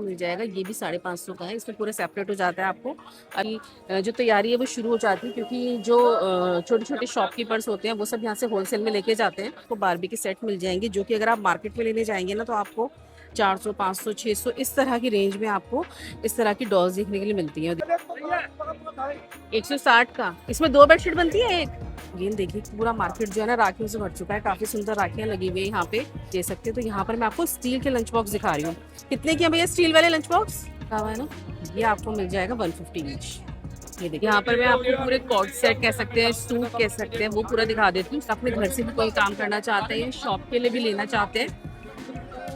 मिल जाएगा। ये भी 550 का है। इसमें पूरा सेपरेट हो जाता है आपको। अभी जो तैयारी है वो शुरू हो जाती है, क्योंकि जो छोटे छोटे शॉपकीपर्स होते हैं वो सब यहाँ से होलसेल में लेके जाते हैं। तो बारबी के सेट मिल जाएंगे, जो कि अगर आप मार्केट में लेने जाएंगे ना तो आपको 400 500 600 इस तरह की रेंज में आपको इस तरह की डॉल्स देखने के लिए मिलती हैं। 160 का इसमें 2 बेडशीट बनती है एक। ये देखिए पूरा मार्केट जो है ना राखियों से भर चुका है। काफी सुंदर राखियां लगी हुई है यहाँ पे, दे सकते हैं। तो यहाँ पर मैं आपको स्टील के लंच बॉक्स दिखा रही हूँ। कितने की है भैया स्टील वाले लंच बॉक्स? है ना, ये आपको मिल जाएगा 150 ईच। ये देखिए यहाँ पर मैं आपको पूरे कॉर्ड सेट कह सकते हैं, सूट कह सकते हैं, वो पूरा दिखा देती हूँ। अपने घर से भी कोई काम करना चाहते हैं, शॉप के लिए भी लेना चाहते हैं,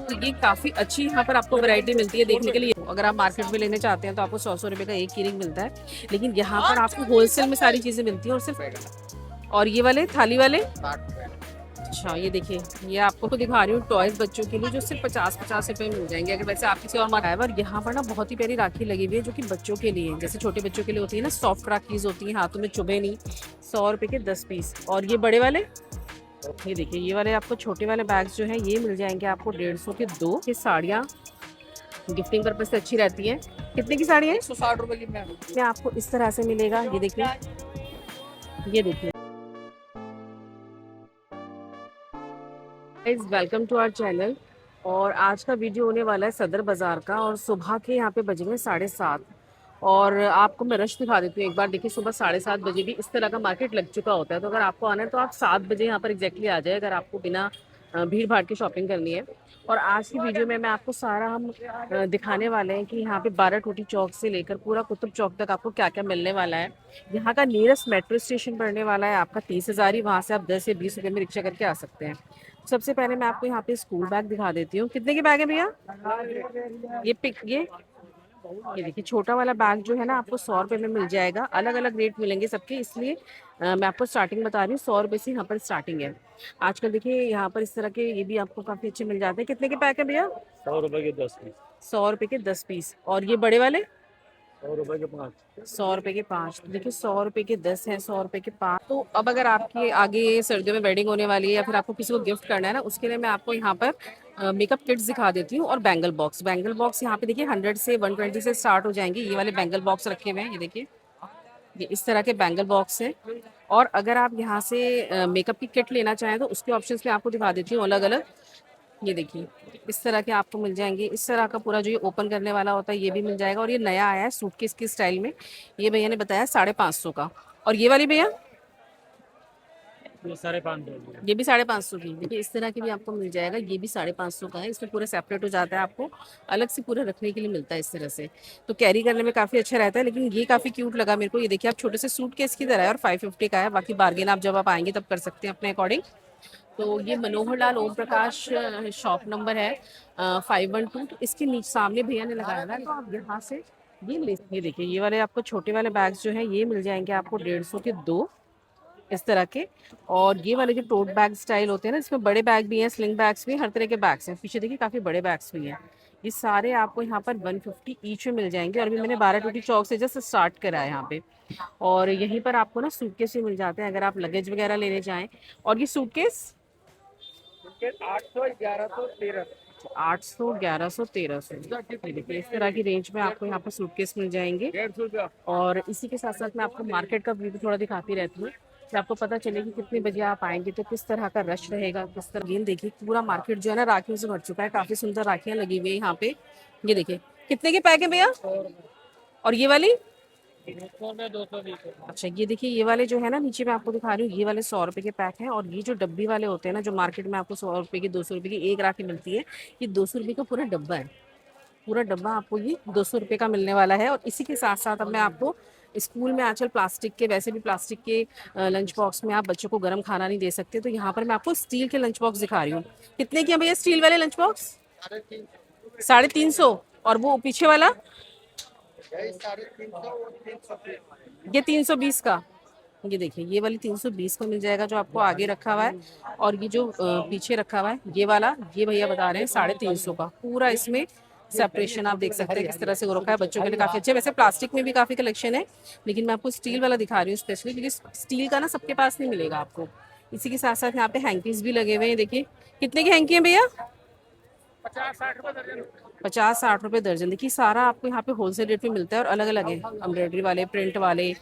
तो ये काफी अच्छी यहाँ पर आपको वैरायटी मिलती है देखने के लिए। अगर आप मार्केट में लेने चाहते हैं तो आपको 100 रुपए का एक की रिंग मिलता है, लेकिन यहाँ पर आपको होलसेल में सारी चीजें मिलती हैं। और सिर्फ और ये वाले थाली वाले, अच्छा ये देखिए, ये आपको तो दिखा रही हूँ टॉयज बच्चों के लिए, जो सिर्फ 50-50 रुपए मिल जाएंगे। अगर वैसे आप किसी और मंगाए। और यहाँ पर ना बहुत ही प्यारी राखी लगी हुई है, जो कि बच्चों के लिए, जैसे छोटे बच्चों के लिए होती है ना, सॉफ्ट राखीज होती है, हाथों में चुभे नहीं। 100 रुपए के 10 पीस। और ये बड़े वाले, ये देखिए ये वाले आपको छोटे वाले बैग्स जो है ये मिल जाएंगे आपको 150 के 2। ये साड़ियाँ गिफ्टिंग पर्पज से अच्छी रहती है। कितने की साड़ी है? 160 रुपए की मैम। ये आपको इस तरह से मिलेगा। ये देखिए, ये देखिए guys, welcome to our channel. और आज का वीडियो होने वाला है सदर बाजार का। और सुबह के यहाँ पे बजेंगे 7:30। और आपको मैं रश दिखा देती हूँ एक बार। देखिए सुबह 7:30 बजे भी इस तरह का मार्केट लग चुका होता है। तो अगर आपको आना है तो आप 7 बजे यहाँ पर एग्जैक्टली आ जाए, अगर आपको बिना भीड़ भाड़ की शॉपिंग करनी है। और आज की वीडियो में मैं आपको सारा हम दिखाने वाले हैं कि यहाँ पे 12 टूटी चौक से लेकर पूरा कुतुब चौक तक आपको क्या क्या मिलने वाला है। यहाँ का नियरेस्ट मेट्रो स्टेशन पड़ने वाला है आपका 30,000 ही। वहाँ से आप 10 या 20 रुपये में रिक्शा करके आ सकते हैं। सबसे पहले मैं आपको यहाँ पे स्कूल बैग दिखा देती हूँ। कितने के बैग है भैया? ये देखिए छोटा वाला बैग जो है ना आपको 100 रुपये में मिल जाएगा। अलग अलग रेट मिलेंगे सबके, इसलिए मैं आपको स्टार्टिंग बता रही हूँ। 100 रुपये से यहाँ पर स्टार्टिंग है। आजकल देखिए यहाँ पर इस तरह के ये भी आपको काफी अच्छे मिल जाते हैं। कितने के पैक है भैया? 100 रुपए के 10 पीस। 100 रुपये के 10 पीस। और ये बड़े वाले? 100 रुपए के 5। 100 रुपए के 5। देखिए 100 रुपए के 10 है, 100 रुपए के 5। तो अब अगर आपकी आगे सर्दियों में वेडिंग होने वाली है या फिर आपको किसी को गिफ्ट करना है ना, उसके लिए मैं आपको यहाँ पर मेकअप किट्स दिखा देती हूँ। और बैंगल बॉक्स यहाँ पे देखिए 100 से 120 से स्टार्ट हो जाएंगे। ये वाले बैंगल बॉक्स रखे हुए हैं, ये देखिए, ये इस तरह के बैंगल बॉक्स है। और अगर आप यहाँ से मेकअप की किट लेना चाहें तो उसके ऑप्शंस में आपको दिखा देती हूँ अलग अलग। ये देखिए इस तरह के आपको मिल जाएंगे। इस तरह का पूरा जो ये ओपन करने वाला होता है ये भी मिल जाएगा। और ये नया आया है सूटकेस की स्टाइल में, ये भैया ने बताया 550 का। और ये वाली भैया? ये 550। ये भी 550 की। देखिए इस तरह की भी आपको मिल जाएगा। ये भी 550 का है। इसमें पूरा सेपरेट हो जाता है, आपको अलग से पूरा रखने के लिए मिलता है इस तरह से। तो कैरी करने में काफी अच्छा रहता है। लेकिन ये काफी क्यूट लगा मेरे को। ये देखिए आप छोटे से सूटकेस की तरह है और 550 का है। बाकी बार्गेन आप जब आप आएंगे तब कर सकते हैं अपने अकॉर्डिंग। तो ये मनोहर लाल ओम प्रकाश शॉप नंबर है 512। तो इसके नीचे सामने भैया ने लगाया है, तो आप यहाँ से ये देखिए ये वाले आपको छोटे वाले बैग्स जो है ये मिल जाएंगे आपको 150 के 2 इस तरह के। और ये वाले जो टोट बैग स्टाइल होते हैं ना, इसमें बड़े बैग भी हैं, स्लिंग बैग्स भी, हर तरह के बैग्स हैं। पीछे देखिए काफी बड़े बैग्स भी हैं। ये सारे आपको यहाँ पर 150 ईच में मिल जाएंगे। और अभी मैंने 12 टूटी चौक से जस्ट स्टार्ट करा है यहाँ पे। और यहीं पर आपको ना सूटकेस भी मिल जाते हैं अगर आप लगेज वगैरह लेने जाएं। और ये सूटकेस 800, 1100, 1300। 800, 1100, 1300। देखिए इस तरह की रेंज में आपको यहाँ पर सूटकेस मिल जाएंगे। 150 रुपया। और इसी के साथ साथ मैं आपको मार्केट का व्यू भी थोड़ा दिखाती रहती हूँ, कि आपको पता चले कि कितने बजे आप आएंगे तो किस तरह का रश रहेगा, किस तरह। गेंद देखिए पूरा मार्केट जो है ना राखियों से भर चुका है। काफी सुंदर राखियां लगी हुई है यहाँ पे। ये देखिए कितने के पैक है भैया? 100 रुपए। और ये वाली? 200 में 220। अच्छा ये देखिए ये वाले जो है ना नीचे मैं आपको दिखा रही हूँ, ये वाले 100 रुपए के पैक हैं। और ये जो डब्बी वाले होते हैं ना, जो मार्केट में आपको 100 रुपए की 200 रुपए की एक राखी मिलती है, ये 200 रुपए का पूरा डब्बा है। पूरा डब्बा आपको ये 200 रुपये का मिलने वाला है। और इसी के साथ साथ अब मैं आपको स्कूल में आजकल प्लास्टिक के, वैसे भी प्लास्टिक के लंच बॉक्स में आप बच्चों को गर्म खाना नहीं दे सकते, तो यहाँ पर मैं आपको स्टील के लंच बॉक्स दिखा रही हूँ। कितने की है भैया स्टील वाले लंच बॉक्स? 350। और वो पीछे वाला? ये 320 का। ये देखिए ये वाली 320 का मिल जाएगा, जो आपको आगे रखा हुआ है। और ये जो पीछे रखा हुआ है ये वाला, ये भैया बता रहे हैं 350 का। पूरा इसमें सेपरेशन आप देख सकते हैं किस तरह से हो रखा है। बच्चों के लिए काफी अच्छे। वैसे प्लास्टिक में भी काफी कलेक्शन है, लेकिन मैं आपको स्टील वाला दिखा रही हूँ स्पेशली, क्योंकि स्टील का ना सबके पास नहीं मिलेगा आपको। इसी के साथ साथ यहाँ पे हैंकीज भी लगे हुए हैं। देखिए कितने की हैंकी है भैया? 50-60 रुपए दर्जन। 50-60 रुपए दर्जन। देखिए सारा आपको यहाँ पे होलसेल रेट में मिलता है और अलग अलग है, एम्ब्रॉयडरी वाले, प्रिंट वाले,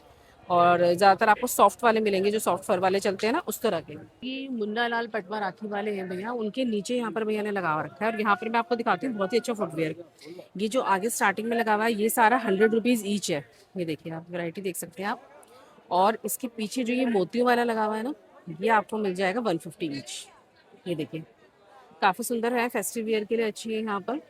और ज़्यादातर आपको सॉफ्ट वाले मिलेंगे, जो सॉफ्ट फर वाले चलते हैं ना, उस तरह के। ये मुन्ना लाल पटवा राखी वाले हैं भैया, उनके नीचे यहाँ पर भैया ने लगा रखा है। और यहाँ पर मैं आपको दिखाती हूँ बहुत ही अच्छा फुटवेयर। ये जो आगे स्टार्टिंग में लगा हुआ है, ये सारा 100 रुपीज़ ईच है। ये देखिए आप वैरायटी देख सकते हैं आप। और इसके पीछे जो ये मोतियों वाला लगा हुआ है ना, ये आपको मिल जाएगा 150 ईच। ये देखिए काफ़ी सुंदर है, फेस्टिव वियर के लिए अच्छी है यहाँ पर।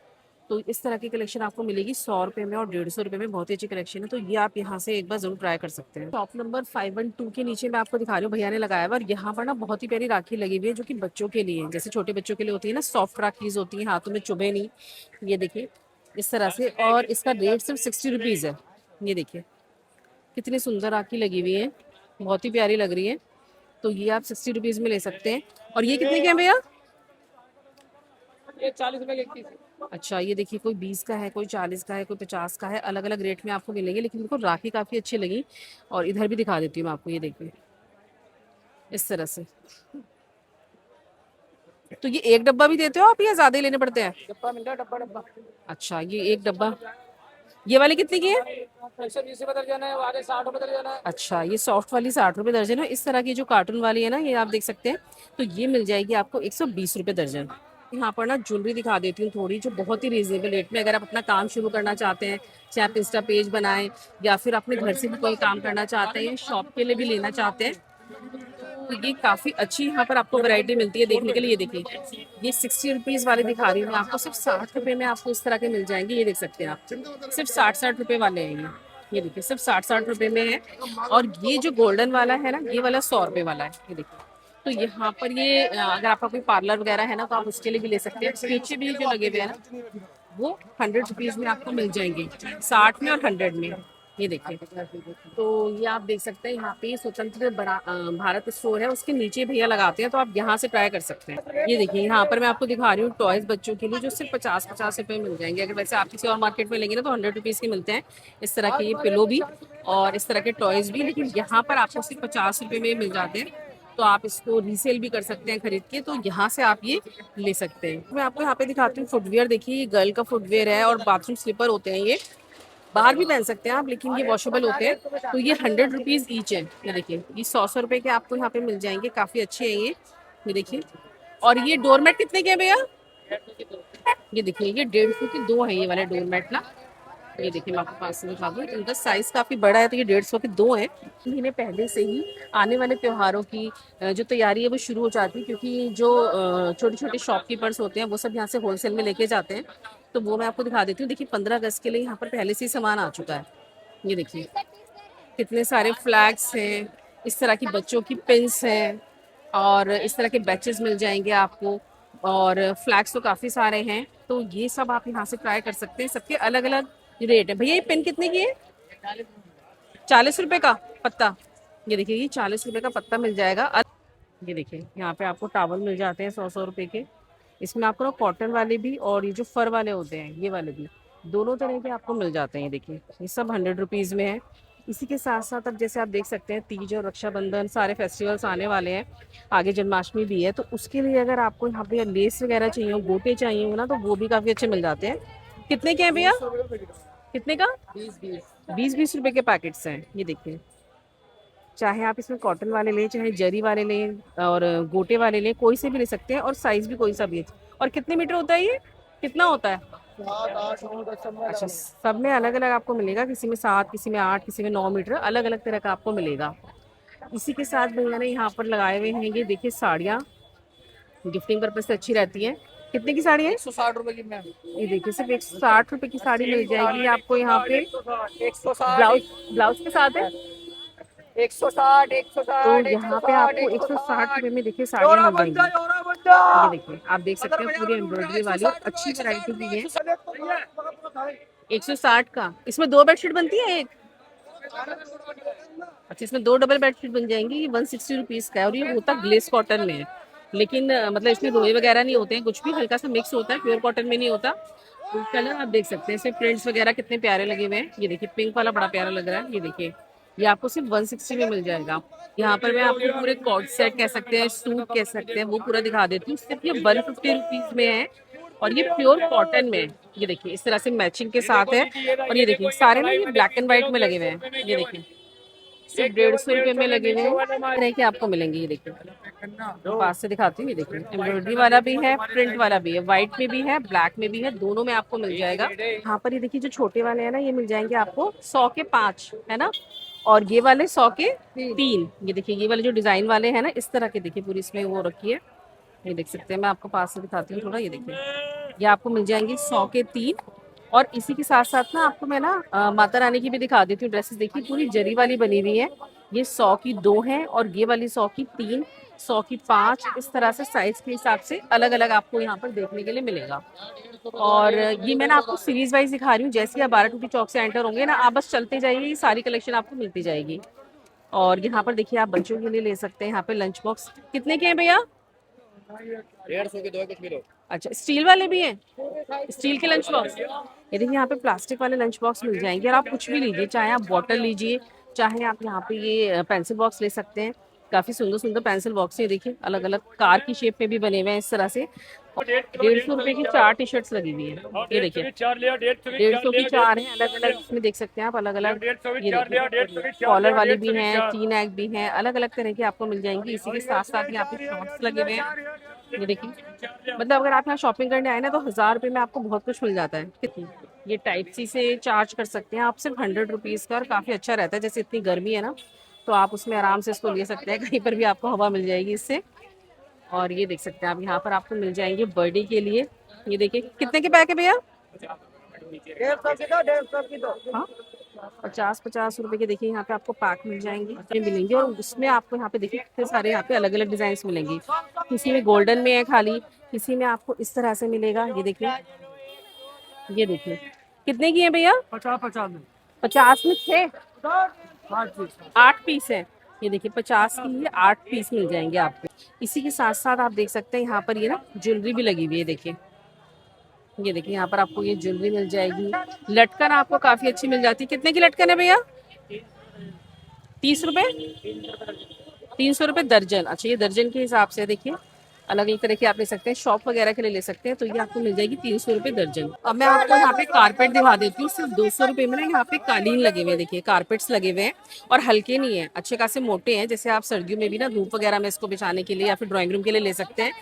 तो इस तरह की कलेक्शन आपको मिलेगी 100 रुपये में और 150 रुपये में, बहुत ही अच्छी कलेक्शन है। तो ये आप यहाँ से एक बार जरूर ट्राई कर सकते हैं। शॉप नंबर 512 के नीचे मैं आपको दिखा रही हूँ, भैया ने लगाया हुआ। और यहाँ पर ना बहुत ही प्यारी राखी लगी हुई है, जो कि बच्चों के लिए है। जैसे छोटे बच्चों के लिए होती है ना, सॉफ्ट राखीज होती है, हाथों में चुभे नहीं। ये देखिए इस तरह से, और इसका रेट सिर्फ 60 रुपीज़ है। ये देखिए कितनी सुंदर राखी लगी हुई है, बहुत ही प्यारी लग रही है। तो ये आप 60 रुपीज़ में ले सकते हैं। और ये कितने के हैं भैया? ये 40 रुपए की एक पीस है। अच्छा ये देखिए, कोई 20 का है, कोई 40 का है, कोई 50 का है, अलग अलग रेट में आपको मिलेंगे। लेकिन मेरे को राखी काफ़ी अच्छी लगी। और इधर भी दिखा देती हूँ मैं आपको, ये देखिए इस तरह से। तो ये एक डब्बा भी देते हो आप या ज़्यादा ही लेने पड़ते हैं? डब्बा मिल रहा है, डब्बा डब्बा। अच्छा ये एक डब्बा, ये वाली कितने की है? 120 रुपए दर्जन है, वो आगे 60 रुपए दर्जन है। अच्छा ये सॉफ्ट वाली 60 रुपये दर्जन है। इस तरह की जो कार्टून वाली है ना, ये आप देख सकते हैं। तो ये मिल जाएगी आपको 120 रुपये दर्जन। यहाँ पर ना ज्वेलरी दिखा देती हूँ थोड़ी, जो बहुत ही रीजनेबल रेट में, अगर आप अपना काम शुरू करना चाहते हैं, चाहे आप इंस्टा पेज बनाएं या फिर अपने घर से भी कोई काम करना चाहते हैं, शॉप के लिए भी लेना चाहते हैं, तो ये काफ़ी अच्छी यहाँ पर आपको वैरायटी मिलती है देखने के लिए। ये देखिए ये 60 रुपीज़ वाले दिखा रही हूँ मैं आपको, सिर्फ 60 रुपये में आपको इस तरह के मिल जाएंगे। ये देख सकते हैं आप, सिर्फ 60-60 रुपये वाले हैं ये देखिए सिर्फ 60-60 रुपये में है। और ये जो गोल्डन वाला है ना, ये वाला 100 रुपये वाला है। ये देखिए तो यहाँ पर ये अगर आपका कोई पार्लर वगैरह है ना, तो आप उसके लिए भी ले सकते हैं। पीछे भी जो लगे हुए हैं ना, वो 100 रुपीज़ में आपको मिल जाएंगे, 60 में और 100 में। ये देखिए तो ये आप देख सकते हैं, यहाँ पे स्वतंत्र भारत स्टोर है, उसके नीचे भैया लगाते हैं, तो आप यहाँ से ट्राई कर सकते हैं। ये देखिए यहाँ पर मैं आपको दिखा रही हूँ टॉयज बच्चों के लिए, जो सिर्फ 50-50 रुपये मिल जाएंगे। अगर वैसे आप किसी और मार्केट में लेंगे ना, तो 100 रुपीज़ के मिलते हैं इस तरह के ये पिलो भी और इस तरह के टॉयज भी। लेकिन यहाँ पर आपको सिर्फ 50 रुपये में मिल जाते हैं। तो आप इसको रीसेल भी कर सकते हैं खरीद के, तो यहाँ से आप ये ले सकते हैं। मैं आपको यहाँ पे दिखाती हूँ फुटवेयर। देखिए ये गर्ल का फुटवेयर है और बाथरूम स्लीपर होते हैं, ये बाहर भी पहन सकते हैं आप, लेकिन ये वॉशेबल होते हैं। तो ये 100 रुपीज़ ईच है। ये देखिए ये 100-100 रुपये के आपको यहाँ पे मिल जाएंगे, काफ़ी अच्छे हैं ये देखिए। और ये डोरमेट कितने के हैं भैया? ये देखिए ये 150 के 2 हैं ये वाले डोरमेट ना। ये देखिए मैं आपको पास से दिखा दूँ, इनका साइज काफ़ी बड़ा है, तो ये 150 के 2 हैं। इन्हें पहले से ही आने वाले त्योहारों की जो तैयारी है वो शुरू हो जाती है, क्योंकि जो छोटे छोटे शॉपकीपर्स होते हैं वो सब यहाँ से होलसेल में लेके जाते हैं। तो वो मैं आपको दिखा देती हूँ। देखिए 15 अगस्त के लिए यहाँ पर पहले से ही सामान आ चुका है। ये देखिए कितने सारे फ्लैग्स हैं, इस तरह की बच्चों की पिन्स हैं, और इस तरह के बैचेस मिल जाएंगे आपको। और फ्लैग्स तो काफ़ी सारे हैं, तो ये सब आप यहाँ से ट्राई कर सकते हैं। सबके अलग अलग रेट है। भैया ये पिन कितने की है? 40 रुपये का पत्ता। ये देखिए ये 40 रुपये का पत्ता मिल जाएगा। ये देखिए यहाँ पे आपको टावल मिल जाते हैं 100-100 रुपये के। इसमें आपको ना कॉटन वाले भी और ये जो फर वाले होते हैं ये वाले भी, दोनों तरह के आपको मिल जाते हैं। ये देखिए ये सब 100 रुपीज़ में है। इसी के साथ साथ अब जैसे आप देख सकते हैं, तीज और रक्षाबंधन सारे फेस्टिवल्स आने वाले हैं, आगे जन्माष्टमी भी है, तो उसके लिए अगर आपको यहाँ पे लेस वगैरह चाहिए हो, गोटे चाहिए हो ना, तो वो भी काफ़ी अच्छे मिल जाते हैं। कितने के हैं भैया? कितने का? 20-20 रुपए के पैकेट्स हैं। ये देखिए चाहे आप इसमें कॉटन वाले लें, चाहे जरी वाले लें और गोटे वाले लें, कोई से भी ले सकते हैं, और साइज भी कोई सा भी है। और कितने मीटर होता है ये? कितना होता है? 7, 8, 9, 10 अच्छा सब में अलग अलग आपको मिलेगा, किसी में 7, किसी में 8, किसी में 9 मीटर, अलग अलग तरह का आपको मिलेगा। इसी के साथ भैया ने यहाँ पर लगाए हुए हैं, ये देखिए साड़ियाँ गिफ्टिंग पर्पज से अच्छी रहती हैं। कितने की साड़ी है? 160 रुपए की मैम। ये देखिए सिर्फ 160 रुपये की साड़ी मिल जाएगी आपको यहाँ पे। 160, ब्लाउज ब्लाउज के साथ है। 160, तो 160, यहाँ पे आपको 160 रुपये में देखिए साड़ियाँ मिल जाएंगी। ये देखिए आप देख सकते हैं पूरी एम्ब्रॉयडरी वाली और अच्छी वैरायटी भी है। 160 का इसमें 2 बेडशीट बनती है एक? अच्छा इसमें 2 डबल बेडशीट बन जाएंगी। ये 160 रुपीज़ का है और ये होता ग्लेस कॉटन में है, लेकिन मतलब इसमें रोए वगैरह नहीं होते हैं, कुछ भी हल्का सा मिक्स होता है, प्योर कॉटन में नहीं होता। तो कलर आप देख सकते हैं, इसमें प्रिंट्स वगैरह कितने प्यारे लगे हुए हैं। ये देखिए पिंक वाला बड़ा प्यारा लग रहा है। ये देखिए ये आपको सिर्फ 160 में मिल जाएगा। यहाँ पर मैं आपको पूरे कॉर्ड सेट कह सकते हैं, सूट कह सकते हैं, वो पूरा दिखा देती हूँ। सिर्फ ये 150 रुपीज़ में है और ये प्योर कॉटन में है। ये देखिए इस तरह से मैचिंग के साथ है। और ये देखिए सारे ना ये ब्लैक एंड व्हाइट में लगे हुए हैं। ये देखिए सिर्फ 150 रुपये में लगे हुए हैं। इस तरह के आपको मिलेंगे। ये देखिए पास से दिखाती हूँ। ये देखिए एम्ब्रॉयडरी वाला भी है, प्रिंट वाला भी है, व्हाइट में भी है, ब्लैक में भी है, दोनों में आपको मिल जाएगा। यहाँ पर ये देखिए जो छोटे वाले हैं ना, ये मिल जाएंगे आपको 100 के 5, है ना। और ये वाले 100 के 3। ये देखिए ये वाले जो डिजाइन वाले हैं ना, इस तरह के देखिए पूरी इसमें वो रखी है। ये देख सकते हैं, मैं आपको पास से दिखाती हूँ थोड़ा। ये देखिए ये आपको मिल जाएंगे 100 के 3। और इसी के साथ साथ ना आपको मैं ना माता रानी की भी दिखा देती हूँ ड्रेसेस। देखिए पूरी जरी वाली बनी हुई है। ये 100 की 2 है और ये वाली 100 की 3, 100 की 5। इस तरह से साइज के हिसाब से अलग अलग आपको यहाँ पर देखने के लिए मिलेगा। और ये मैं ना आपको सीरीज वाइज दिखा रही हूँ। जैसे ही आप 12 टूटी चौक से एंटर होंगे ना, आप बस चलते जाइए, ये सारी कलेक्शन आपको मिलती जाएगी। और यहाँ पर देखिए आप बच्चों के लिए ले सकते हैं। यहाँ पे लंच बॉक्स कितने के हैं भैया? 150 के 2 कुछ मिलो। अच्छा स्टील वाले भी हैं, स्टील के लंच बॉक्स। ये देखिए यहाँ पे प्लास्टिक वाले लंच बॉक्स मिल जाएंगे। और आप कुछ भी लीजिए, चाहे आप बॉटल लीजिए, चाहे आप यहाँ पे ये पेंसिल बॉक्स ले सकते हैं। काफी सुंदर सुंदर पेंसिल बॉक्स है। देखिए अलग अलग कार की शेप में भी बने हुए हैं इस तरह से। 150 रुपए की 4 टी शर्ट्स लगी हुई है। ये देखिए 150 की 4 है, अलग अलग इसमें देख सकते हैं आप, अलग अलग। ये देखिए कॉलर वाली भी हैं, टी नेक भी हैं, अलग अलग तरह की आपको मिल जाएंगी। इसी के साथ साथ यहाँ पे शॉर्ट्स लगे हुए हैं। ये देखिए मतलब अगर आप यहाँ शॉपिंग करने आए ना, तो 1000 रुपये में आपको बहुत कुछ मिल जाता है। कितनी ये टाइप सी से चार्ज कर सकते हैं आप सिर्फ 100 रुपीज़ का। और काफ़ी अच्छा रहता है, जैसे इतनी गर्मी है ना, तो आप उसमें आराम से इसको ले सकते हैं। कहीं पर भी आपको हवा मिल जाएगी इससे। और ये देख सकते हैं आप, यहाँ पर आपको मिल जाएंगे बर्थडे के लिए। ये देखिए कितने के पैक है भैया? 150 की 2 हाँ 50-50 रुपए के देखिए यहाँ पे आपको पैक मिल जाएंगे, ये मिलेंगे। और उसमें आपको यहाँ पे देखिए कितने सारे यहाँ पे अलग अलग डिजाइन मिलेंगे। किसी में गोल्डन में है खाली, किसी में आपको इस तरह से मिलेगा। ये देखिए, ये देखिए कितने की है भैया? 50 में 50 में 6 5 8 पीस है। ये देखिए 50 की ये 8 पीस मिल जाएंगे आपको। इसी के साथ साथ आप देख सकते हैं यहाँ पर ये ना ज्वेलरी भी लगी हुई है। देखिए ये देखिए यहाँ पर आपको ये ज्वेलरी मिल जाएगी। लटकन आपको काफी अच्छी मिल जाती है। कितने की लटकन है भैया? 30 रुपए, 300 रुपए दर्जन। अच्छा ये दर्जन के हिसाब से देखिए अलग अलग तरह के आप ले सकते हैं, शॉप वगैरह के लिए ले सकते हैं। तो ये आपको मिल जाएगी 300 रुपए दर्जन। अब मैं आपको यहाँ पे कारपेट दिखा देती हूँ। सिर्फ 200 रुपए में ना यहाँ पे कालीन लगे हुए हैं। देखिए कारपेट्स लगे हुए हैं और हल्के नहीं है, अच्छे खासे मोटे हैं। जैसे आप सर्दियों में भी ना धूप वगैरह में इसको बिछाने के लिए या फिर ड्राइंग रूम के लिए ले सकते हैं।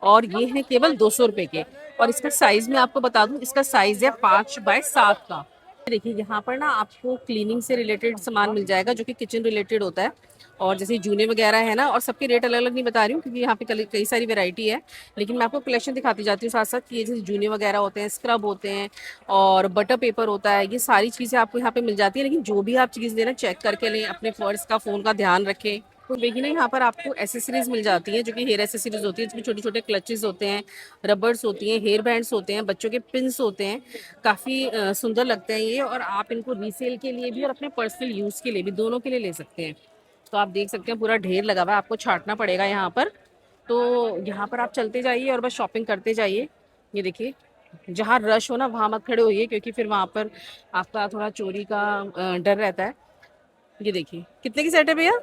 और ये है केवल 200 रुपए के। और इसका साइज मैं आपको बता दूं, इसका साइज है 5x7 का। देखिए यहाँ पर ना आपको क्लीनिंग से रिलेटेड सामान मिल जाएगा, जो कि किचन रिलेटेड होता है। और जैसे जूने वगैरह है ना, और सबके रेट अलग अलग नहीं बता रही हूँ क्योंकि यहाँ पे कई सारी वैरायटी है। लेकिन मैं आपको कलेक्शन दिखाती जाती हूँ साथ साथ कि ये जैसे जूने वगैरह होते हैं, स्क्रब होते हैं और बटर पेपर होता है, ये सारी चीज़ें आपको यहाँ पे मिल जाती है। लेकिन जो भी आप चीज़ लेना चेक करके लें, अपने पर्स का फ़ोन का ध्यान रखें। तो देखिए ना यहाँ पर आपको एसेसरीज मिल जाती है, जो कि हेयर एसेसरीज होती है, जिसमें छोटे छोटे क्लचेस होते हैं, रबर्स होती हैं, हेयर बैंड्स होते हैं, बच्चों के पिन्स होते हैं। काफ़ी सुंदर लगते हैं ये। और आप इनको रीसेल के लिए भी और अपने पर्सनल यूज़ के लिए भी, दोनों के लिए ले सकते हैं। तो आप देख सकते हैं पूरा ढेर लगा हुआ है, आपको छांटना पड़ेगा यहाँ पर। तो यहाँ पर आप चलते जाइए और बस शॉपिंग करते जाइए। ये देखिए जहाँ रश हो ना, वहाँ मत खड़े होइए, क्योंकि फिर वहाँ पर आपका थोड़ा चोरी का डर रहता है। ये देखिए कितने की सेट है भैया?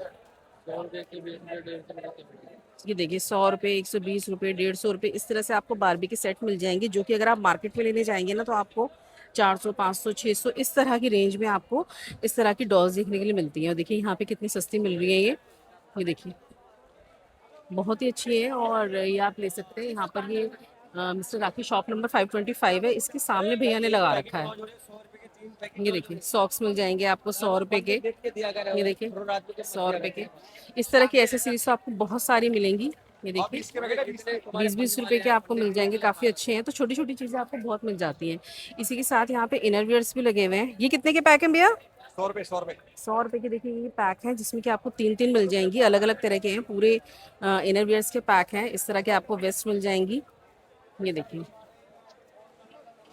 ये देखिए 100 रुपये, 120 रुपये, 150 रुपये, इस तरह से आपको बारबी के सेट मिल जाएंगे। जो कि अगर आप मार्केट में लेने जाएंगे ना, तो आपको 400, 500, 600 इस तरह की रेंज में आपको इस तरह की डॉल्स देखने के लिए मिलती हैं। और देखिए यहाँ पे कितनी सस्ती मिल रही है ये देखिए बहुत ही अच्छी है। और ये आप ले सकते हैं। यहाँ पर ये मिस्टर राखी शॉप नंबर 525 है, इसके सामने भैया ने लगा रखा है। ये देखिए सॉक्स मिल जाएंगे आपको 100 रुपए के। ये देखिए 100 रुपए के। इस तरह की एसेसरीज तो आपको बहुत सारी मिलेंगी। ये देखिए 20-20 रुपए के आपको मिल जाएंगे, काफ़ी अच्छे हैं। तो छोटी छोटी चीज़ें आपको बहुत मिल जाती हैं। इसी के साथ यहाँ पे इनरवियर्स भी लगे हुए हैं। ये कितने के पैक हैं भैया? 100 रुपए के देखिए ये पैक है, जिसमें कि आपको 3-3 मिल जाएंगी। अलग अलग तरह के हैं, पूरे इनरवियर्स के पैक हैं। इस तरह के आपको वेस्ट मिल जाएंगी। ये देखिए,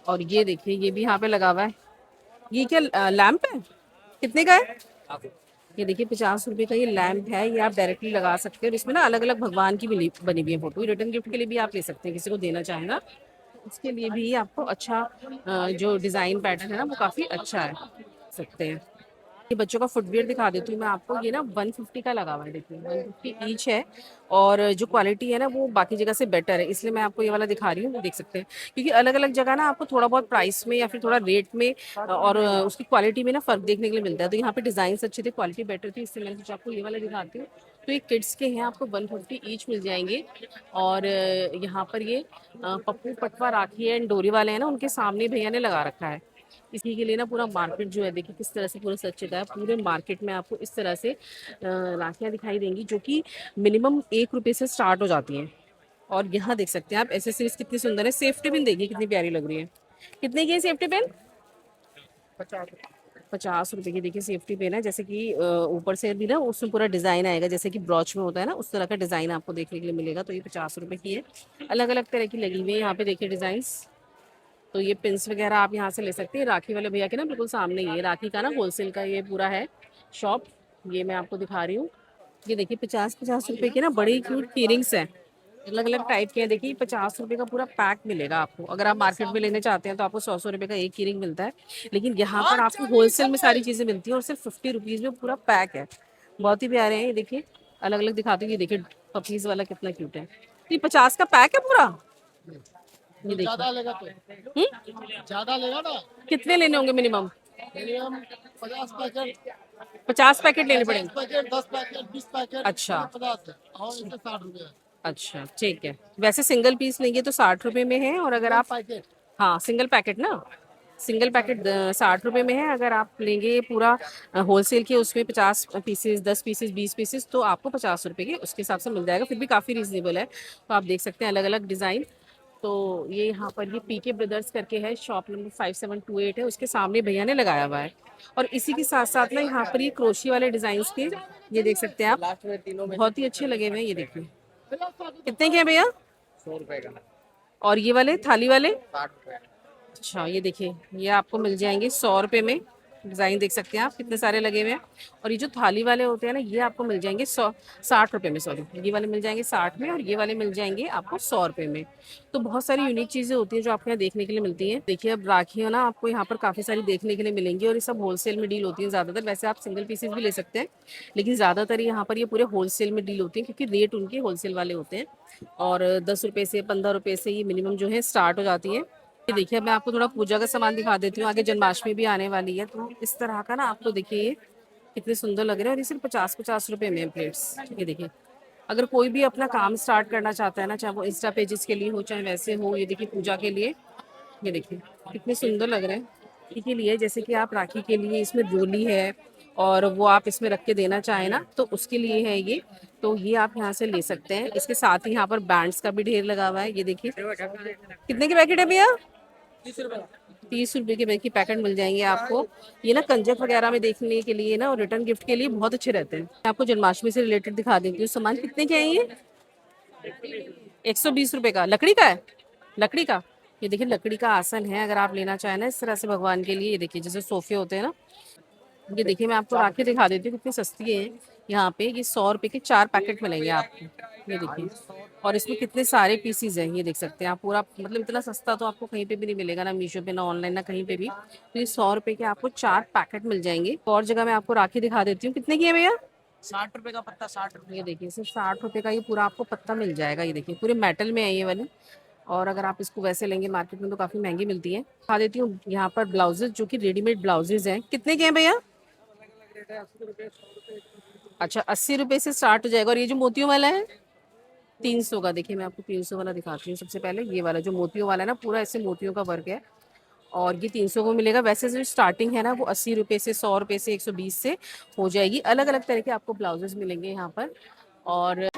और ये देखिए ये भी यहाँ पे लगा हुआ है। ये क्या लैंप है? कितने का है? ये देखिए 50 रुपए का ये लैंप है। ये आप डायरेक्टली लगा सकते हैं। और इसमें ना अलग अलग भगवान की बनी हुई है फोटो। रिटर्न गिफ्ट के लिए भी आप ले सकते हैं, किसी को देना चाहेगा उसके लिए भी आपको अच्छा जो डिज़ाइन पैटर्न है ना, वो काफ़ी अच्छा है सकते हैं। ये बच्चों का फुटवियर दिखा देती हूँ मैं आपको। ये ना 150 का लगा हुआ है, देखिए 150 ईच है। और जो क्वालिटी है ना वो बाकी जगह से बेटर है, इसलिए मैं आपको ये वाला दिखा रही हूँ, देख सकते हैं। क्योंकि अलग अलग जगह ना आपको थोड़ा बहुत प्राइस में या फिर थोड़ा रेट में और उसकी क्वालिटी में ना फर्क देखने के लिए मिलता है। तो यहाँ पे डिजाइन अच्छे थे, क्वालिटी बेटर थी, इसलिए मैंने सोचा आपको ये वाला दिखाती हूँ। तो ये किड्स के हैं, आपको 150 ईच मिल जाएंगे। और यहाँ पर ये पप्पू पटवा राखी एंड डोरी वाले हैं ना, उनके सामने भैया ने लगा रखा है। इसी के लिए ना पूरा मार्केट जो है देखिए किस तरह से पूरा सज्जित है। पूरे मार्केट में आपको इस तरह से राखियाँ दिखाई देंगी जो कि मिनिमम 1 रुपये से स्टार्ट हो जाती हैं। और यहाँ देख सकते हैं आप एसेसरीज कितनी सुंदर है। सेफ्टी पिन देखिए कितनी प्यारी लग रही है। कितने की है सेफ्टी पिन? 50 रुपए की देखिए सेफ्टी पिन है। जैसे कि ऊपर से भी ना उसमें पूरा डिजाइन आएगा, जैसे कि ब्रॉच में होता है ना, उस तरह का डिजाइन आपको देखने के लिए मिलेगा। तो ये 50 रुपए की है। अलग अलग तरह की लगी हुई है यहाँ पे देखिए डिजाइन। तो ये पिंस वगैरह आप यहाँ से ले सकते हैं। राखी वाले भैया के ना बिल्कुल सामने ही है, राखी का ना होलसेल का ये पूरा है शॉप। ये मैं आपको दिखा रही हूँ। ये देखिए 50-50 रुपए के ना बड़ी क्यूट ईयरिंग्स हैं, अलग अलग टाइप के हैं। देखिए 50 रुपए का पूरा पैक मिलेगा आपको। अगर आप मार्केट में लेने चाहते हैं तो आपको 100-100 रुपए का एक ईयरिंग मिलता है, लेकिन यहाँ पर आपको होलसेल में सारी चीजें मिलती हैं और सिर्फ 50 रुपीज में पूरा पैक है। बहुत ही प्यारे हैं ये देखिए, अलग अलग दिखाती हूँ। ये देखिए पपीज वाला कितना क्यूट है। ये 50 का पैक है पूरा। ये देखिए ज्यादा लेगा तो ज्यादा लेगा ना, कितने लेने होंगे मिनिमम? मिनिमम 50 पैकेट, 50 पैकेट लेने पड़ेंगे। 10 पैकेट, 10 पैकेट, 20 पैकेट, अच्छा 50 है और इससे 60 रुपये है। अच्छा ठीक है। वैसे सिंगल पीस लेंगे तो 60 रुपए में है, और अगर आप पैकेट हाँ सिंगल पैकेट ना, सिंगल पैकेट 60 रुपए में है। अगर आप लेंगे पूरा होलसेल के उसमें 50 पीसेस, 10 पीसेस, 20 पीसेस, तो आपको 50 रुपए के उसके हिसाब से मिल जाएगा। फिर भी काफ़ी रीजनेबल है। तो आप देख सकते हैं अलग अलग डिज़ाइन। तो ये यहाँ पर ये पीके ब्रदर्स करके है, शॉप नंबर 5728 है, उसके सामने भैया ने लगाया हुआ है। और इसी के साथ साथ ना यहाँ पर ये क्रोशी वाले डिजाइन के, ये देख सकते हैं आप, बहुत ही अच्छे लगे हुए हैं। ये देखिए कितने के हैं भैया? 100 रुपए का, और ये वाले थाली वाले? 60 रुपए। अच्छा ये देखिए ये आपको मिल जाएंगे 100 रुपए में। डिजाइन देख सकते हैं आप कितने सारे लगे हुए हैं। और ये जो थाली वाले होते हैं ना, ये आपको मिल जाएंगे 60 रुपए में, सॉरी, ये वाले मिल जाएंगे 60 में और ये वाले मिल जाएंगे आपको 100 रुपए में। तो बहुत सारी यूनिक चीजें होती हैं जो आपको यहाँ देखने के लिए मिलती हैं। देखिए अब राखियाँ ना आपको यहाँ पर काफी सारी देखने के लिए मिलेंगी, और ये सब होलसेल में डील होती है ज्यादातर। वैसे आप सिंगल पीसेस भी ले सकते हैं, लेकिन ज्यादातर यहाँ पर ये पूरे होलसेल में डील होती है, क्योंकि रेट उनके होलसेल वाले होते हैं। और 10 रुपए से 15 रुपए से ये मिनिमम जो है स्टार्ट हो जाती है। ये देखिए मैं आपको थोड़ा पूजा का सामान दिखा देती हूँ, आगे जन्माष्टमी भी आने वाली है। तो इस तरह का ना आपको देखिए ये कितने सुंदर लग रहे हैं, और ये सिर्फ 50-50 रुपए में प्लेट्स। ये देखिए अगर कोई भी अपना काम स्टार्ट करना चाहता है ना, चाहे वो इंस्टा पेजेस के लिए हो चाहे वैसे हो, ये देखिए पूजा के लिए, ये देखिए कितने सुंदर लग रहे हैं। इसी लिए जैसे कि आप राखी के लिए इसमें डोली है और वो आप इसमें रख के देना चाहें ना, तो उसके लिए है ये। तो ये आप यहाँ से ले सकते हैं। इसके साथ ही यहाँ पर बैंड्स का भी ढेर लगा हुआ है। ये देखिए कितने के पैकेट है भैया? 30 रुपए के बैग की पैकेट मिल जाएंगे आपको। ये ना कंजक वगैरह में देखने के लिए ना और रिटर्न गिफ्ट के लिए बहुत अच्छे रहते हैं। मैं आपको जन्माष्टमी से रिलेटेड दिखा देती हूँ सामान। कितने के हैं ये? 120 रुपए का। लकड़ी का है? लकड़ी का। ये देखिए लकड़ी का आसन है, अगर आप लेना चाहें ना इस तरह से भगवान के लिए। ये देखिए जैसे सोफे होते हैं ना, ये देखिए मैं आपको राखी दिखा देती हूँ कितनी सस्ती है। यहाँ पे ये 100 रुपए के 4 पैकेट मिलेंगे आपको। ये देखिए, और इसमें कितने सारे पीसीज हैं, ये देख सकते हैं आप। पूरा मतलब इतना सस्ता तो आपको कहीं पे भी नहीं मिलेगा, ना मीशो पे, ना ऑनलाइन, ना कहीं पे भी। तो ये 100 रुपए के आपको 4 पैकेट मिल जाएंगे। और जगह मैं आपको राखी दिखा देती हूँ। कितने की है भैया? 60 रुपए का पत्ता, 60 रुपए। ये देखिए सिर्फ 60 रुपए का ये पूरा आपको पत्ता मिल जाएगा। ये देखिए पूरे मेटल में है ये वाली। और अगर आप इसको वैसे लेंगे मार्केट में तो काफी महंगी मिलती है। दिखा देती हूँ यहाँ पर ब्लाउजेज जो कि रेडीमेड ब्लाउजेज हैं। कितने के हैं भैया? रेट है 80 रुपए, 100 रुपए। अच्छा 80 रुपए से स्टार्ट हो जाएगा। और ये जो मोतियों वाला है 300 का। देखिए मैं आपको 300 वाला दिखाती हूँ। सबसे पहले ये वाला जो मोतियों वाला है ना, पूरा ऐसे मोतियों का वर्क है, और ये 300 को मिलेगा। वैसे जो स्टार्टिंग है ना वो 80 रुपए से, 100 रुपए से, 120 से हो जाएगी। अलग अलग तरह के आपको ब्लाउजेस मिलेंगे यहाँ पर। और